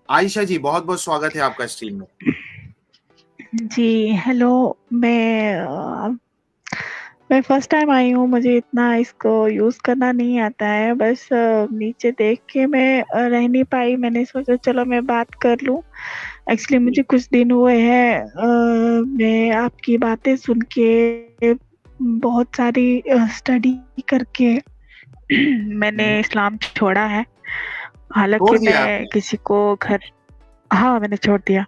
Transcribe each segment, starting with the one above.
आयशा जी, बहुत-बहुत स्वागत है आपका स्ट्रीम में। जी, हेलो। मैं मैं फर्स्ट टाइम आई हूँ, मुझे इतना इसको यूज़ करना नहीं आता है। बस नीचे देख के मैं रह नहीं पाई, मैंने सोचा चलो मैं बात कर लूँ। एक्चुअली जी, मुझे कुछ दिन हुए हैं मैं आपकी बातें सुन के बहुत सारी स्टडी करके हुँ, मैंने इस्लाम छोड़ा है। छोड़ हालाँकि दिया मैं आपने? किसी को घर हाँ, मैंने छोड़ दिया।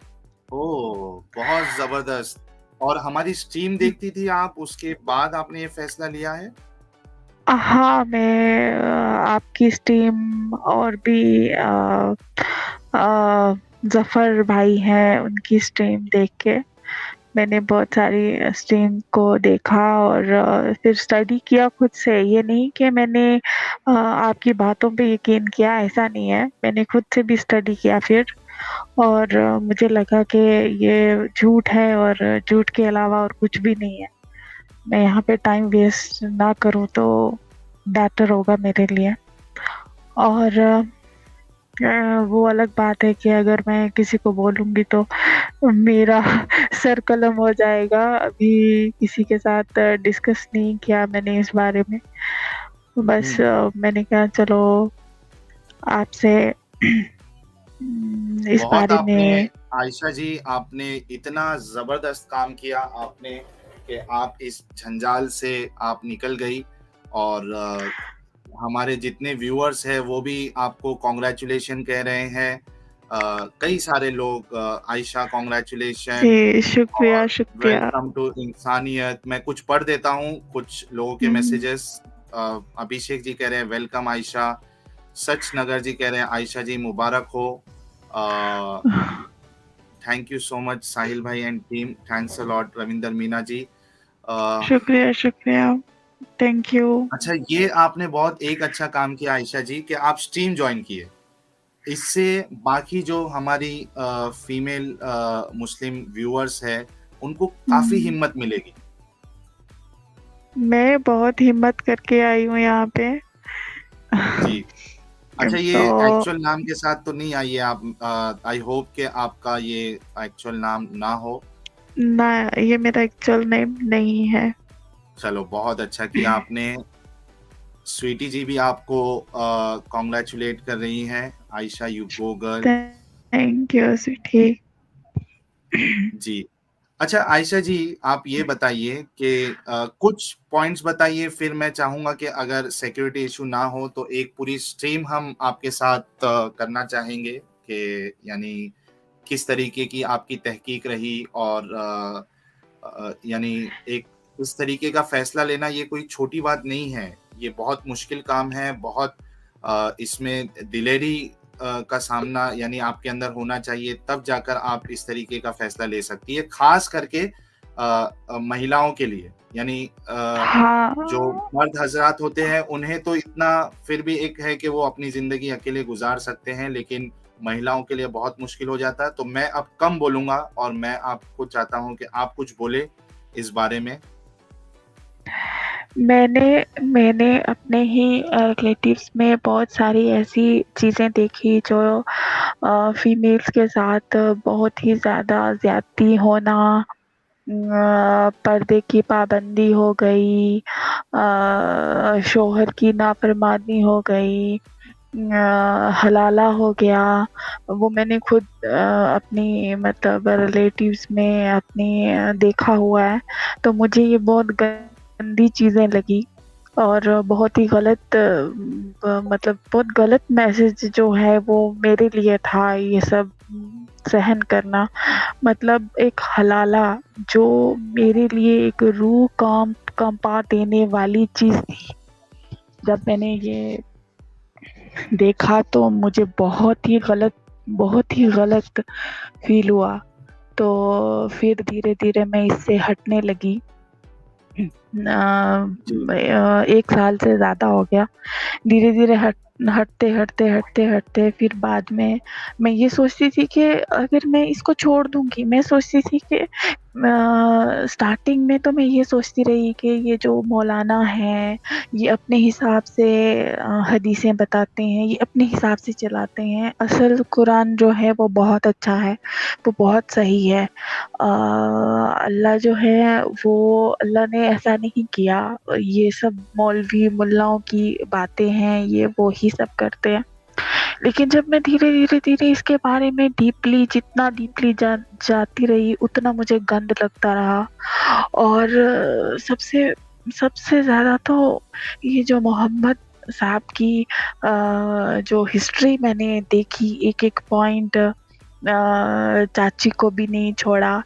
ओह! बहुत ज़बरदस्त। और हमारी स्ट्रीम देखती थी आप, उसके बाद आपने ये फैसला लिया है? हाँ, मैं आपकी स्ट्रीम और भी ज़फ़र भाई हैं, उनकी स्ट्रीम देख के मैंने बहुत सारी स्ट्रीम को देखा और फिर स्टडी किया खुद से। ये नहीं कि मैंने आपकी बातों पे यकीन किया, ऐसा नहीं है। मैंने खुद से भी स्टडी किया फिर और मुझे लगा कि ये झूठ है और झूठ के अलावा और कुछ भी नहीं है। मैं यहाँ पे टाइम वेस्ट ना करूँ तो बेटर होगा मेरे लिए। और वो अलग बात है कि अगर मैं किसी को बोलूँगी तो मेरा सर कलम हो जाएगा। अभी किसी के साथ डिस्कस नहीं किया मैंने इस बारे में। बस हुँ, मैंने कहा चलो आपसे इस बहुत बारे आपने में आयशा जी, आपने इतना ज़बरदस्त काम किया आपने कि आप इस जंजाल से आप निकल गई और हमारे जितने व्यूअर्स हैं वो भी आपको कांग्रेचुलेशन कह रहे हैं। कई सारे लोग आयशा कांग्रेचुलेशन जी, शुक्रिया, और शुक्रिया। वेलकम टू इंसानियत। मैं कुछ पढ़ देता हूँ कुछ लोगों के हुँ, मैसेजेस। अभिषेक जी कह रहे हैं वेलकम आयशा। सच नगर जी कह रहे हैं आयशा जी मुबारक हो। Thank you so much Sahil भाई and team, thanks a lot Ravinder Meena ji. Uh, शुक्रिया, शुक्रिया। Thank you. अच्छा, ये आपने बहुत एक अच्छा काम किया आयशा जी कि आप स्ट्रीम ज्वाइन किए। इससे बाकी जो हमारी फीमेल मुस्लिम व्यूअर्स है उनको काफ़ी हुँ, हिम्मत मिलेगी। मैं बहुत हिम्मत करके आई हूँ यहाँ पे। जी। अच्छा, ये तो एक्चुअल नाम के साथ तो नहीं आई है आप, आई होप कि आपका ये एक्चुअल नाम ना हो। ना, ये मेरा एक्चुअल नेम नहीं है। चलो बहुत अच्छा किया आपने। स्वीटी जी भी आपको कांग्रेचुलेट कर रही हैं, Ayesha you go girl. Thank you sweetie. जी। अच्छा आयशा जी, आप ये बताइए कि कुछ पॉइंट्स बताइए, फिर मैं चाहूँगा कि अगर सिक्योरिटी इश्यू ना हो तो एक पूरी स्ट्रीम हम आपके साथ करना चाहेंगे कि यानी किस तरीके की आपकी तहकीक रही और यानी एक इस तरीके का फैसला लेना ये कोई छोटी बात नहीं है। ये बहुत मुश्किल काम है, बहुत इसमें दिलेरी का सामना यानी आपके अंदर होना चाहिए, तब जाकर आप इस तरीके का फैसला ले सकती है, ख़ास करके महिलाओं के लिए। यानी हाँ, जो मर्द हज़रात होते हैं, उन्हें तो इतना फिर भी एक है कि वो अपनी ज़िंदगी अकेले गुज़ार सकते हैं, लेकिन महिलाओं के लिए बहुत मुश्किल हो जाता है। तो मैं अब कम बोलूँगा और मैं आपको चाहता हूँ कि आप कुछ बोलें इस बारे में। मैंने मैंने अपने ही रिलेटिव्स में बहुत सारी ऐसी चीज़ें देखी जो फीमेल्स के साथ बहुत ही ज़्यादा ज़्यादती होना, पर्दे की पाबंदी हो गई, शौहर की नाफरमानी हो गई, हलाला हो गया। वो मैंने खुद अपनी मतलब रिलेटिव्स में अपनी देखा हुआ है। तो मुझे ये बहुत गंदी चीज़ें लगी और बहुत ही गलत मतलब बहुत गलत मैसेज जो है वो मेरे लिए था ये सब सहन करना। मतलब एक हलाला जो मेरे लिए एक रूह कंपा देने वाली चीज़ थी। जब मैंने ये देखा तो मुझे बहुत ही गलत फ़ील हुआ। तो फिर धीरे-धीरे मैं इससे हटने लगी। 1 साल से ज़्यादा हो गया। धीरे-धीरे हटते फिर बाद में मैं ये सोचती थी कि अगर मैं इसको छोड़ दूँगी, मैं सोचती थी कि स्टार्टिंग में तो मैं ये सोचती रही कि ये जो मौलाना हैं, ये अपने हिसाब से हदीसें बताते हैं, ये अपने हिसाब से चलाते हैं। असल कुरान जो है वो बहुत अच्छा है, वो बहुत सही है। अल्लाह जो है वो अल्लाह ने ऐसा नहीं किया, ये सब मौलवी मुल्लाओं की बातें हैं, ये वो ही सब करते हैं। लेकिन जब मैं धीरे-धीरे इसके बारे में डीपली जितना डीपली जाती रही उतना मुझे गंद लगता रहा। और सबसे सबसे ज़्यादा तो ये जो मोहम्मद साहब की जो हिस्ट्री मैंने देखी एक-एक पॉइंट, चाची को भी नहीं छोड़ा,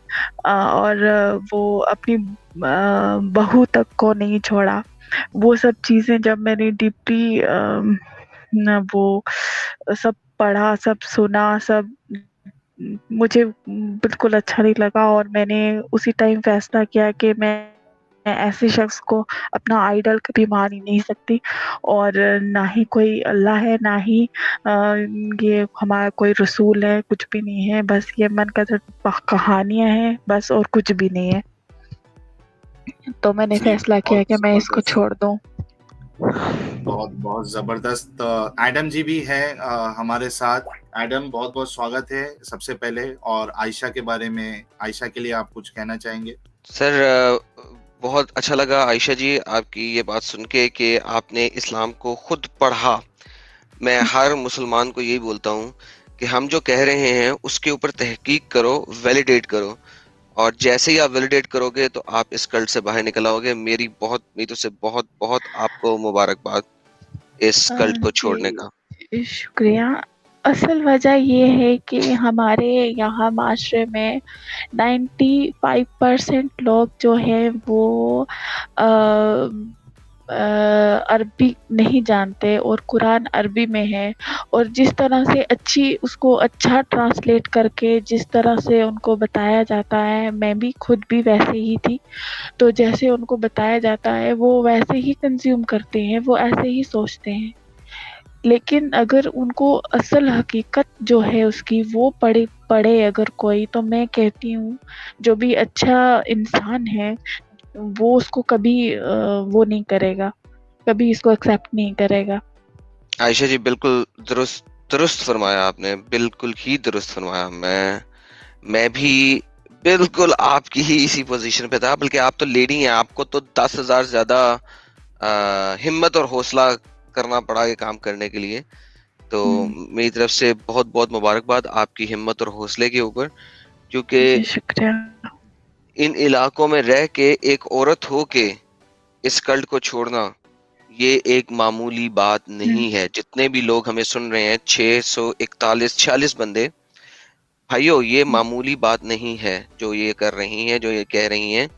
और वो अपनी बहू तक को नहीं छोड़ा। वो सब चीज़ें जब मैंने डीपली न वो सब पढ़ा, सब सुना, सब मुझे बिल्कुल अच्छा नहीं लगा, और मैंने उसी टाइम फैसला किया कि मैं ऐसे शख्स को अपना आइडल कभी मान ही नहीं सकती, और ना ही कोई अल्लाह है, ना ही ये हमारा कोई रसूल है, कुछ भी नहीं है, बस ये मनगढ़ंत कहानियाँ हैं, बस और कुछ भी नहीं है। तो मैंने जी, फैसला किया बहुत कि मैं इसको ज़बरदस्त। छोड़ दूँ। बहुत बहुत ज़बरदस्त। एडम जी भी है हमारे साथ। एडम, बहुत-बहुत स्वागत है सबसे पहले, और आयशा के बारे में, आयशा के लिए आप कुछ कहना चाहेंगे? सर बहुत अच्छा लगा आयशा जी आपकी ये बात सुन के कि आपने इस्लाम को खुद पढ़ा। मैं हर मुसलमान को यही बोलता हूँ कि हम जो कह रहे हैं उसके ऊपर तहकीक करो, वैलिडेट करो, और जैसे ही आप वैलिडेट करोगे तो आप इस कल्ट से बाहर निकल आओगे। मेरी तरफ से बहुत बहुत आपको मुबारकबाद इस कल्ट को छोड़ने का। जी, शुक्रिया। असल वजह ये है कि हमारे यहाँ माशरे में 95% लोग जो हैं वो अ अरबी नहीं जानते, और कुरान अरबी में है, और जिस तरह से उसको अच्छा ट्रांसलेट करके जिस तरह से उनको बताया जाता है, मैं भी खुद भी वैसे ही थी। तो जैसे उनको बताया जाता है वो वैसे ही कंज़्यूम करते हैं, वो ऐसे ही सोचते हैं। लेकिन अगर उनको असल हकीकत जो है उसकी वो पढ़े अगर कोई, तो मैं कहती हूँ जो भी अच्छा इंसान है वो उसको कभी वो नहीं करेगा, कभी इसको एक्सेप्ट नहीं करेगा। आयशा जी बिल्कुल दुरुस्त दुरुस्त फरमाया आपने, बिल्कुल ही दुरुस्त फरमाया। मैं भी बिल्कुल आपकी ही इसी पोजीशन पे था, बल्कि आप तो लेडी हैं, आपको तो 10,000 ज्यादा हिम्मत और हौसला करना पड़ा ये काम करने के लिए। तो मेरी तरफ से बहुत बहुत मुबारकबाद आपकी हिम्मत और हौसले के ऊपर, क्योंकि जी, शुक्रिया। इन इलाकों में रह के एक औरत हो के इस कल्ट को छोड़ना ये एक मामूली बात नहीं है। जितने भी लोग हमें सुन रहे हैं, 641-46 बंदे, भाइयों ये मामूली बात नहीं है जो ये कर रही हैं, जो ये कह रही हैं,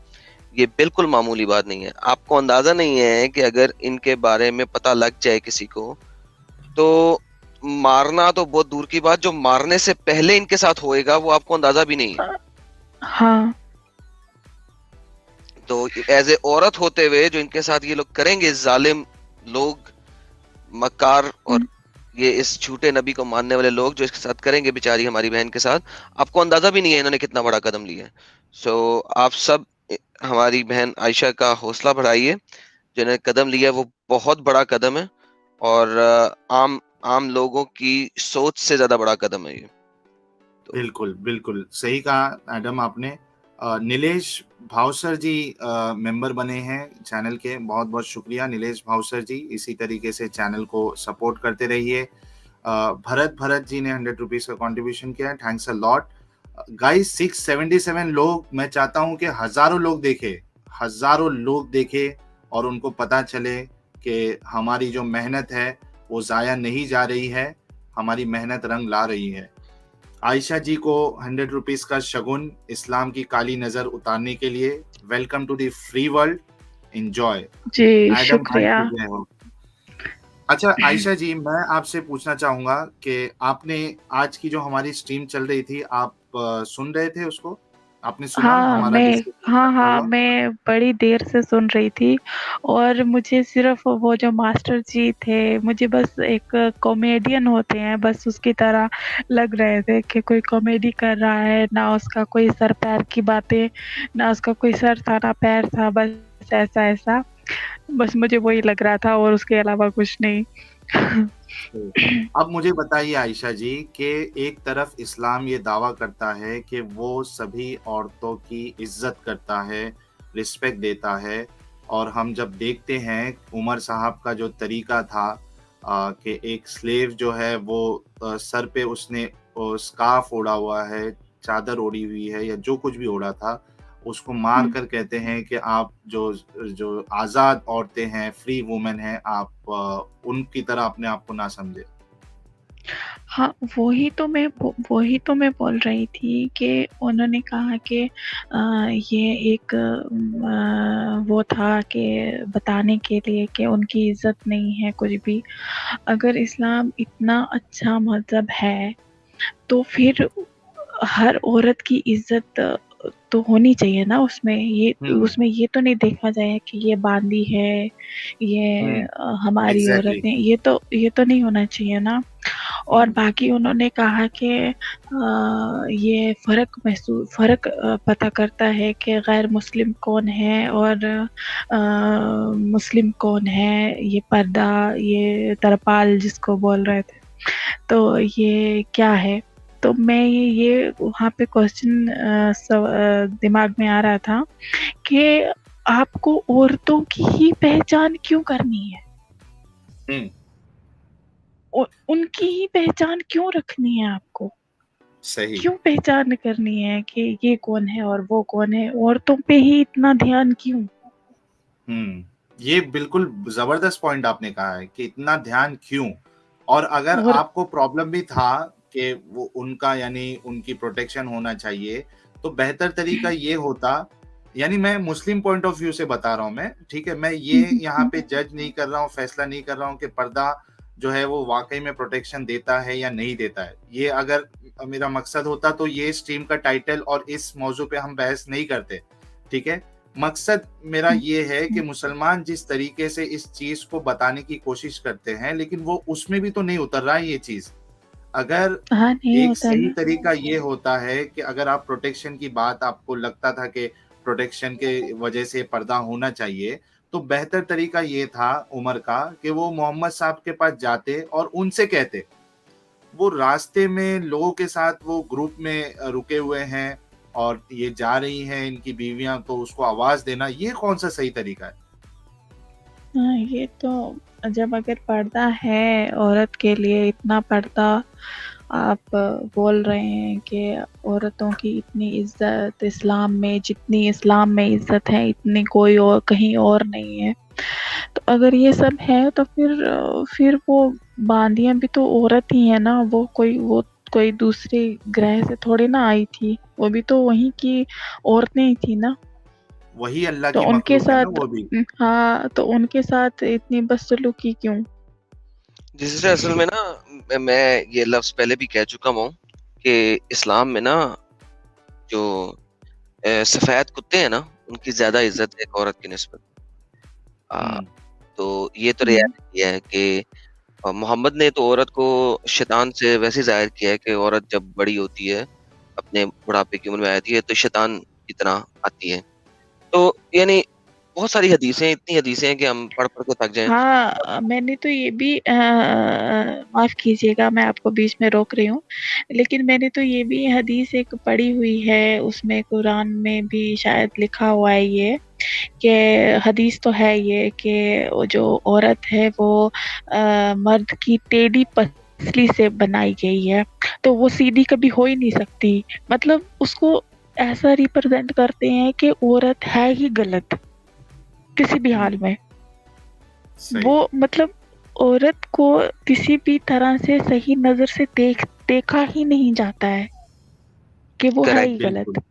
ये बिल्कुल मामूली बात नहीं है। आपको अंदाजा नहीं है कि अगर इनके बारे में पता लग जाए किसी को, तो मारना तो बहुत दूर की बात, जो मारने से पहले इनके साथ होएगा वो आपको अंदाजा भी नहीं है। हाँ। तो एज ए औरत होते हुए जो इनके साथ ये लोग करेंगे, जालिम लोग, मक्कार, और ये इस झूठे नबी को मानने वाले लोग जो इसके साथ करेंगे बेचारी हमारी बहन के साथ, आपको अंदाजा भी नहीं है इन्होंने कितना बड़ा कदम लिया है। सो आप सब हमारी बहन आयशा का हौसला बढ़ाइए। जो इन्होंने कदम लिया है वो बहुत बड़ा कदम है, और आम आम लोगों की सोच से ज्यादा बड़ा कदम है ये। तो बिल्कुल, बिल्कुल, सही कहा एडम आपने। नीलेश भावसर जी मेंबर बने हैं चैनल के, बहुत-बहुत शुक्रिया नीलेश भावसर जी, इसी तरीके से चैनल को सपोर्ट करते रहिए। भरत जी ने ₹100 का कंट्रीब्यूशन किया है, थैंक्स अ लॉट। गाइस 677 लोग, मैं चाहता हूँ कि हज़ारों लोग देखें और उनको पता चले कि हमारी जो मेहनत है वो ज़ाया नहीं जा रही है, हमारी मेहनत रंग ला रही है। आयशा जी को ₹100 का शगुन इस्लाम की काली नजर उतारने के लिए। Welcome to the free world, enjoy. जी, एडम भाई शुक्रिया। की जय हो। अच्छा आयशा जी, मैं आपसे पूछना चाहूंगा कि आपने आज की जो हमारी स्ट्रीम चल रही थी, आप सुन रहे थे उसको आपने सुना हमारा डिस्कशन कब से हाँ, हुआ? मैं बड़ी देर से सुन रही थी और मुझे सिर्फ़ वो जो मास्टर जी थे, मुझे बस एक कॉमेडियन होते हैं, बस उसकी तरह लग रहे थे कि कोई कॉमेडी कर रहा है, ना उसका कोई सर-पैर की बातें, ना उसका कोई सर था, ना पैर था, बस ऐसा-ऐसा। बस मुझे वही लग रहा था और उसके अलावा कुछ नहीं। तो अब मुझे बताइए आयशा जी कि एक तरफ इस्लाम ये दावा करता है कि वो सभी औरतों की इज्जत करता है, रिस्पेक्ट देता है, और हम जब देखते हैं उमर साहब का जो तरीका था कि एक स्लेव जो है वो सर पे उसने स्कार्फ ओढ़ा हुआ है, चादर ओढ़ी हुई है या जो कुछ भी ओढ़ा था, उसको मार हुँ। कर कहते हैं कि आप जो जो आज़ाद औरतें हैं, फ्री वुमेन हैं, आप उनकी तरह अपने आप को ना समझें। हाँ, वही तो मैं बोल रही थी कि उन्होंने कहा कि ये एक वो था कि बताने के लिए कि उनकी इज़्ज़त नहीं है कुछ भी। अगर इस्लाम इतना अच्छा मज़हब है, तो फिर हर औरत की इज़्ज़त तो होनी चाहिए ना उसमें। हुँ, उसमें ये तो नहीं देखा जाए कि ये बांदी है, हुँ, ये हमारी औरत एग्ज़ैक्टली। है, ये तो नहीं होना चाहिए ना। और हुँ, बाकी उन्होंने कहा कि ये फ़र्क पता करता है कि गैर मुस्लिम कौन है और मुस्लिम कौन है, ये पर्दा, ये तरपाल जिसको बोल रहे थे। तो ये क्या है? तो मैं ये वहाँ पे क्वेश्चन दिमाग में आ रहा था कि आपको औरतों की ही पहचान क्यों करनी है? हुँ, उनकी ही पहचान क्यों रखनी है आपको? सही। क्यों पहचान करनी है कि ये कौन है और वो कौन है? औरतों पे ही इतना ध्यान क्यों? हुँ, ये बिल्कुल ज़बरदस्त पॉइंट आपने कहा है कि इतना ध्यान क्यों? और अगर और आपको प्रॉब्लम भी था कि वो उनका यानी उनकी प्रोटेक्शन होना चाहिए, तो बेहतर तरीका ये होता, यानी मैं मुस्लिम पॉइंट ऑफ व्यू से बता रहा हूँ मैं, ठीक है? मैं हुँ, ये हुँ, यहाँ हुँ। पे जज नहीं कर रहा हूँ, फैसला नहीं कर रहा हूँ कि पर्दा जो है वो वाक़ई में प्रोटेक्शन देता है या नहीं देता है। ये अगर मेरा मकसद होता तो ये स्ट्रीम का टाइटल और इस मौज़ू पे हम बहस नहीं करते, ठीक है? मकसद मेरा हुँ, ये है कि हुँ। मुसलमान जिस तरीके से इस चीज़ को बताने की कोशिश करते हैं, लेकिन वो उसमें भी तो नहीं उतर रहा है ये चीज़। अगर हाँ, नहीं एक होता सही ना। तरीका ये होता है कि अगर आप प्रोटेक्शन की बात आपको लगता था कि प्रोटेक्शन के वजह से पर्दा होना चाहिए, तो बेहतर तरीका ये था उमर का कि वो मोहम्मद साहब के पास जाते और उनसे कहते। वो रास्ते में लोगों के साथ वो ग्रुप में रुके हुए हैं और ये जा रही हैं इनकी बीवियाँ, तो उसको आवाज़ देना, ये कौन-सा सही तरीका है? हाँ, ये तो जब अगर पर्दा है औरत के लिए इतना पर्दा आप बोल रहे हैं कि औरतों की इतनी इज़्ज़त इस्लाम में जितनी इस्लाम में इज़्ज़त है इतनी कोई और कहीं और नहीं है। तो अगर ये सब है तो फिर वो बांदियाँ भी तो औरत ही है ना, वो कोई दूसरे ग्रह से थोड़ी ना आई थी, वो भी तो वहीं की औरतें ही थी ना। वही अल्लाह तो की उनके मखलूक है ना साथ वो भी। हाँ, तो उनके साथ इतनी बदसलूकी क्यों? जिससे असल में ना मैं ये लफ्ज़ पहले भी कह चुका हूँ कि इस्लाम में ना जो सफ़ेद कुत्ते हैं ना, उनकी ज़्यादा इज़्ज़त है एक औरत की निस्बत। अ, हुँ, तो ये तो हुँ। रियलिटी है कि मोहम्मद ने तो औरत को शैतान से वैसे ज़ाहिर किया है कि औरत जब बड़ी होती है, अपने बुढ़ापे की उम्र में आती है, तो शैतान की तरह आती है। तो यानी बहुत सारी हदीसें, इतनी हदीसें हैं कि हम पढ़-पढ़ के थक जाएँ। हाँ, मैंने तो ये भी माफ़ कीजिएगा मैं आपको बीच में रोक रही हूँ, लेकिन मैंने तो ये भी हदीस एक पढ़ी हुई है, उसमें कुरान में भी शायद लिखा हुआ है ये, कि हदीस तो है ये कि वो जो औरत है वो मर्द की टेढ़ी पसली से बनाई गई है, तो वो सीधी कभी हो ही नहीं सकती। मतलब उसको ऐसा रिप्रेज़ेंट करते हैं कि औरत है ही गलत, किसी भी हुँ, हाल में। वो सही। मतलब औरत को किसी भी तरह से सही नज़र से देखा ही नहीं जाता है कि वो है करेक्ट। ही बिल्कुल, गलत।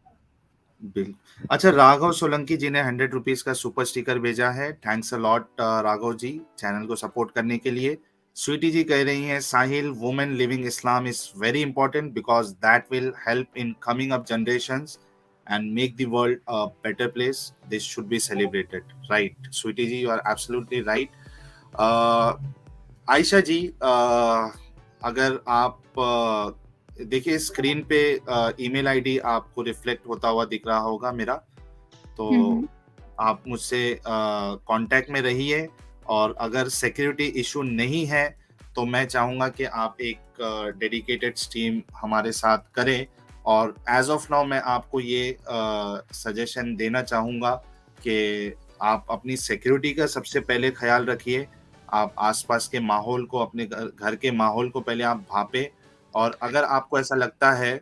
अच्छा, राघव सोलंकी जी ने ₹100 का सुपर स्टिकर भेजा है। Thanks a lot Raghav ji, channel को सपोर्ट करने के लिए। स्वीटी जी कह रही हैं, "Sahil, women living Islam is very important because that will help in coming up generations. and make the world a better place. This should be celebrated, right? Sweetie ji, you are absolutely right. Ayesha ji, अगर आप देखिए screen पे email ID आपको reflect होता हुआ दिख रहा होगा मेरा, तो आप मुझसे कांटेक्ट में रहिए, और अगर सिक्योरिटी इशू नहीं है तो मैं चाहूँगा कि आप एक डेडिकेटेड स्ट्रीम हमारे साथ करें। और एज ऑफ नाउ मैं आपको ये सजेशन देना चाहूँगा कि आप अपनी सिक्योरिटी का सबसे पहले ख्याल रखिए। आप आसपास के माहौल को, अपने घर के माहौल को पहले आप भापें, और अगर आपको ऐसा लगता है।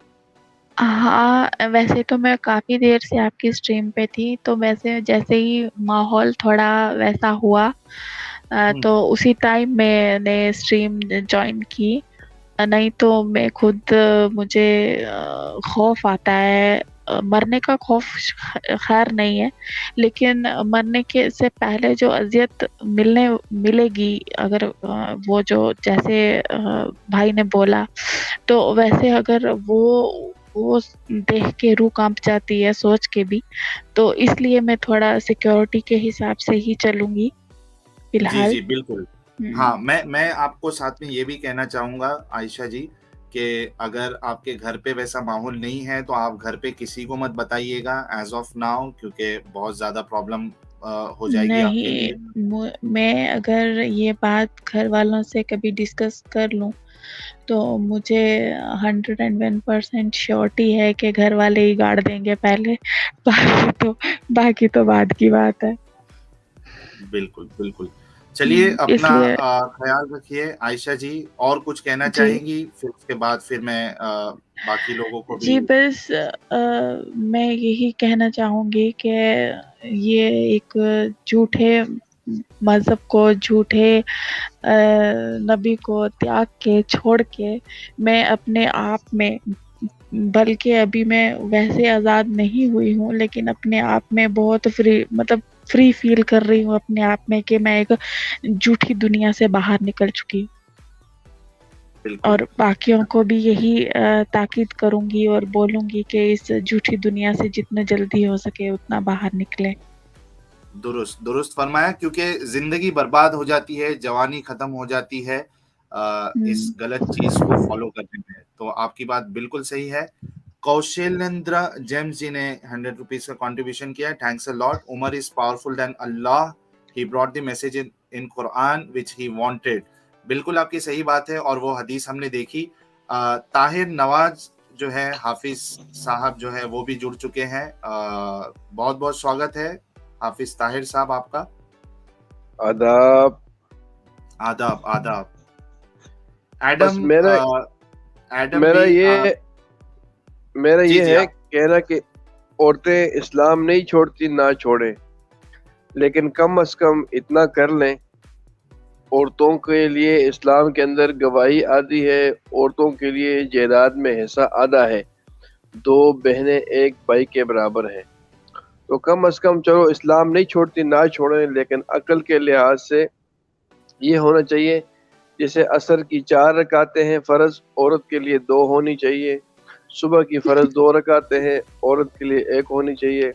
हाँ, वैसे तो मैं काफ़ी देर से आपकी स्ट्रीम पे थी, तो वैसे जैसे ही माहौल थोड़ा वैसा हुआ तो उसी टाइम मैंने स्ट्रीम जॉइन की। नहीं तो मैं खुद मुझे खौफ आता है, मरने का खौफ खैर नहीं है, लेकिन मरने के से पहले जो अज़ियत मिलेगी, अगर वो जो जैसे भाई ने बोला, तो वैसे अगर वो देख के रूह काँप जाती है सोच के भी, तो इसलिए मैं थोड़ा सिक्योरिटी के हिसाब से ही चलूँगी फिलहाल। जी, बिल्कुल। हाँ, मैं आपको साथ में ये भी कहना चाहूँगा आयशा जी, कि अगर आपके घर पे वैसा माहौल नहीं है तो आप घर पे किसी को मत बताइएगा एज़ ऑफ नाउ, क्योंकि बहुत ज़्यादा प्रॉब्लम हो जाएगी आपके लिए। मैं अगर ये बात घर वालों से कभी डिस्कस कर लूँ, तो मुझे 101% श्योरिटी है कि घर वाले ही गाड़ देंगे पहले, बाकी तो बाद की बात है। बिल्कुल, बिल्कुल। चलिए, अपना ख्याल रखिए आयशा जी। और कुछ कहना चाहेंगी? फिर उसके बाद फिर मैं बाकी लोगों को भी। जी, बस मैं यही कहना चाहूँगी कि ये एक झूठे मज़हब को, झूठे नबी को त्याग के, छोड़ के, मैं अपने आप में, बल्कि अभी मैं वैसे आज़ाद नहीं हुई हूँ, लेकिन अपने आप में बहुत फ्री फील कर रही हूँ अपने आप में कि मैं एक झूठी दुनिया से बाहर निकल चुकी हूँ। और बाकियों को भी यही ताकीद करूँगी और बोलूँगी कि इस झूठी दुनिया से जितना जल्दी हो सके उतना बाहर निकलें। दुरुस्त फरमाया, क्योंकि जिंदगी बर्बाद हो जाती है, जवानी खत्म हो जाती है इस गलत चीज को फॉलो करने में। तो आपकी बात बिल्कुल सही है। कौशलेंद्र जेम्स जी ने 100 रुपीज का कंट्रीब्यूशन किया है, thanks a lot. Umar is powerful then Allah, he brought the message in Quran which he wanted. बिल्कुल आपकी सही बात है, और वो हदीस हमने देखी। ताहिर नवाज जो है, हाफिज साहब जो है, वो भी जुड़ चुके हैं। बहुत बहुत स्वागत है हाफिज ताहिर साहब आपका। आदाब आदाब आदाब। बस मेरा ये है कहना कि औरतें इस्लाम नहीं छोड़ती, ना छोड़े, लेकिन कम से कम इतना कर लें, औरतों के लिए इस्लाम के अंदर गवाही आदि है, औरतों के लिए जायदाद में हिस्सा आधा है, 2 बहनें एक भाई के बराबर हैं। तो कम से कम चलो इस्लाम नहीं छोड़ती, ना छोड़ें, लेकिन अकल के लिहाज से ये होना चाहिए, जैसे असर की 4 रकातें हैं फ़र्ज, औरत के लिए 2 होनी चाहिए। सुबह की फ़र्ज 2 रकातें हैं, औरत के लिए 1 होनी चाहिए।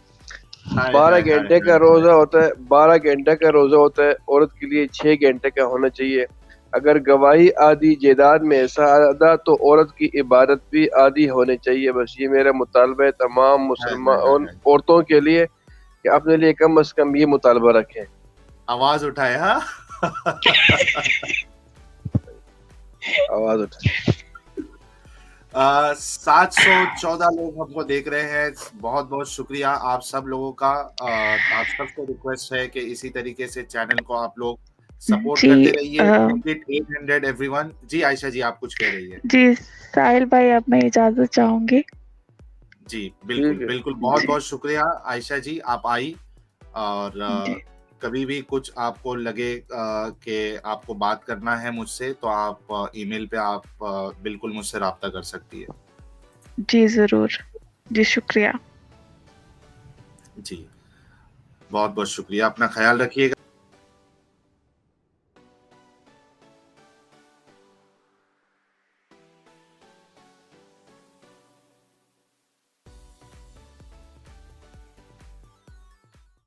12 घंटे का रोज़ा होता है, 12 घंटे का रोज़ा होता है, औरत के लिए 6 घंटे का होना चाहिए। अगर गवाही आदि जायदाद में ऐसा आधा, तो औरत की इबादत भी आदि होने चाहिए। बस ये मेरा मुतालबा है तमाम मुसलमान औरतों के लिए कि अपने लिए कम से कम ये मुतालबा रखें। आवाज उठाए। हाँ आवाज उठाए। 714 लोग हमको देख रहे हैं। बहुत बहुत शुक्रिया आप सब लोगों का। आप सबको रिक्वेस्ट है कि इसी तरीके से चैनल को आप लोग सपोर्ट करते रहिए। 800 एवरीवन। जी आयशा जी, आप कुछ कह रही है? जी साहिल भाई, अब मैं इजाजत चाहूंगी। जी बिल्कुल बिल्कुल। बहुत बहुत शुक्रिया आयशा जी, आप आई। और कभी भी कुछ आपको लगे कि आपको बात करना है मुझसे, तो आप ईमेल पे आप बिल्कुल मुझसे राब्ता कर सकती है। जी जरूर जी, शुक्रिया जी, बहुत बहुत शुक्रिया। अपना ख्याल रखिएगा।